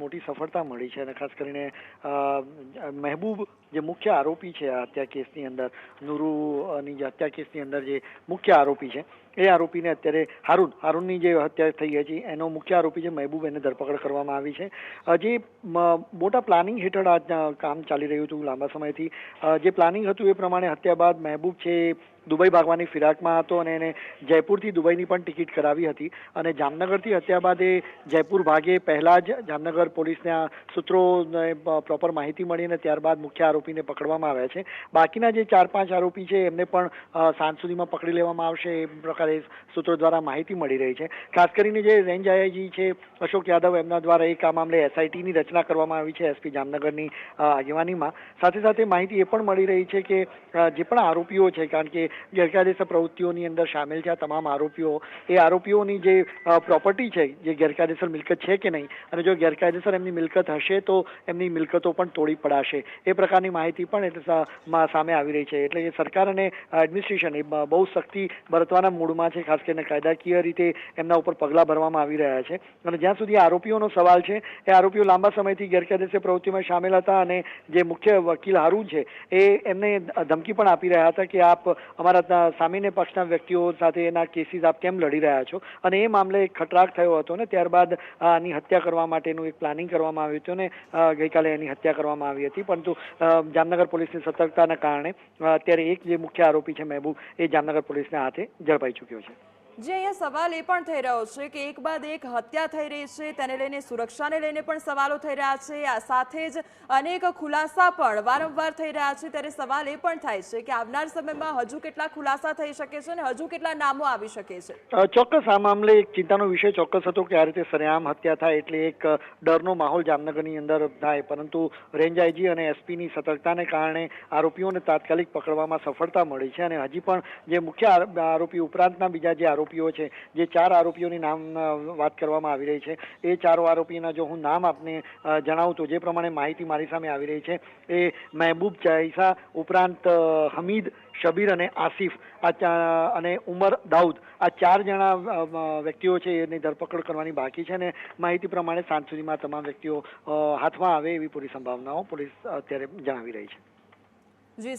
મોટી સફળતા મળી છે અને ખાસ કરીને મહેબૂબ જે મુખ્ય આરોપી છે આ હત્યા કેસની અંદર, નુરુની જે હત્યા કેસની અંદર જે મુખ્ય આરોપી છે એ આરોપીને અત્યારે હારૂનની જે હત્યા થઈ હતી એનો મુખ્ય આરોપી છે મહેબૂબ, એને ધરપકડ કરવામાં આવી છે. જે મોટા પ્લાનિંગ હેઠળ આ કામ ચાલી રહ્યું હતું લાંબા સમયથી. જે પ્લાનિંગ હતું એ પ્રમાણે હત્યા બાદ મહેબૂબ છે દુબઈ ભાગવાની ફિરાકમાં હતો અને એને જયપુરથી દુબઈની પણ ટિકિટ કરાવી હતી અને જામનગરથી હત્યા બાદ એ જયપુર ભાગે પહેલા જ જામનગર પોલીસના સૂત્રોને પ્રોપર માહિતી મળી અને ત્યારબાદ મુખ્ય આરોપીને પકડવામાં આવ્યા છે. બાકીના જે 4-5 આરોપી છે એમને પણ સાંજ સુધીમાં પકડી લેવામાં આવશે એ પ્રકારે સૂત્રો દ્વારા માહિતી મળી રહી છે. ખાસ કરીને જે રેન્જ આઈઆઈજી છે અશોક યાદવ, એમના દ્વારા એક આ મામલે એસઆઈટીની રચના કરવામાં આવી છે એસપી જામનગરની આગેવાનીમાં. સાથે સાથે માહિતી એ પણ મળી રહી છે કે જે પણ આરોપીઓ છે, કારણ કે ગેરકાયદેસર પ્રવૃત્તિઓની અંદર સામેલ છે આ તમામ આરોપીઓ, એ આરોપીઓની જે પ્રોપર્ટી છે, જે ગેરકાયદેસર મિલકત છે કે નહીં, અને જો ગેરકાયદેસર એમની મિલકત હશે તો એમની મિલકતો પણ તોડી પડાશે એ પ્રકારની માહિતી પણ સામે આવી રહી છે. એટલે કે સરકાર અને એડમિનિસ્ટ્રેશન એ બહુ સખ્તી બરતવાના મૂડમાં છે. ખાસ કરીને કાયદાકીય રીતે એમના ઉપર પગલાં ભરવામાં આવી રહ્યા છે. અને જ્યાં સુધી આરોપીઓનો સવાલ છે, એ આરોપીઓ લાંબા સમયથી ગેરકાયદેસર પ્રવૃત્તિમાં સામેલ હતા અને જે મુખ્ય વકીલ હારૂન છે એ એમને ધમકી પણ આપી રહ્યા હતા કે આપ અમારા સામેને પક્ષના વ્યક્તિઓ સાથે એના કેસીસ આપ કેમ લડી રહ્યા છો, અને એ મામલે ખટરાગ થયો હતો ને ત્યારબાદ આની હત્યા કરવા માટેનું એક પ્લાનિંગ કરવામાં આવ્યું હતું ને ગઈકાલે એની હત્યા કરવામાં આવી હતી. પરંતુ જામનગર પોલીસની સતર્કતાના કારણે અત્યારે એક જે મુખ્ય આરોપી છે મહેબૂબ, એ જામનગર પોલીસના હાથે ઝડપાઈ ચૂક્યો છે. જે અહીંયા સવાલ એ પણ થઈ રહ્યો છે કે એક બાદ એક હત્યા થઈ રહી છે, તેને લઈને સુરક્ષાને લઈને પણ સવાલો થઈ રહ્યા છે, આ સાથે જ અનેક ખુલાસા પણ વારંવાર થઈ રહ્યા છે. ત્યારે સવાલ એ પણ થાય છે કે આવનાર સમયમાં હજુ કેટલા ખુલાસા થઈ શકે છે અને હજુ કેટલા નામો આવી શકે છે. ચોક્કસ આ મામલે એક ચિંતાનો વિષય ચોક્કસ હતો કે આ રીતે સરેઆમ હત્યા થાય એટલે એક ડરનો માહોલ જામનગરની અંદર થાય, પરંતુ રેન્જ આઈજી અને એસપીની સતર્કતાને કારણે આરોપીઓને તાત્કાલિક પકડવામાં સફળતા મળી છે. અને હજી પણ જે મુખ્ય આરોપી ઉપરાંતના બીજા જે આરોપીઓ છે, જે 4 આરોપીઓની નામ વાત કરવામાં આવી રહી છે, એ 4 આરોપીના જો હું નામ આપને જણાવું તો જે પ્રમાણે માહિતી મારી સામે આવી રહી છે એ મહેબૂબ ચાઈસા ઉપરાંત હમીદ, શબીર અને આસિફ અને ઉમર દાઉદ, આ 4 જણા વ્યક્તિઓ છે એની ધરપકડ કરવાની બાકી છે અને માહિતી પ્રમાણે સાંજ સુધીમાં તમામ વ્યક્તિઓ હાથમાં આવે એવી પૂરી સંભાવનાઓ પોલીસ અત્યારે જણાવી રહી છે. જી.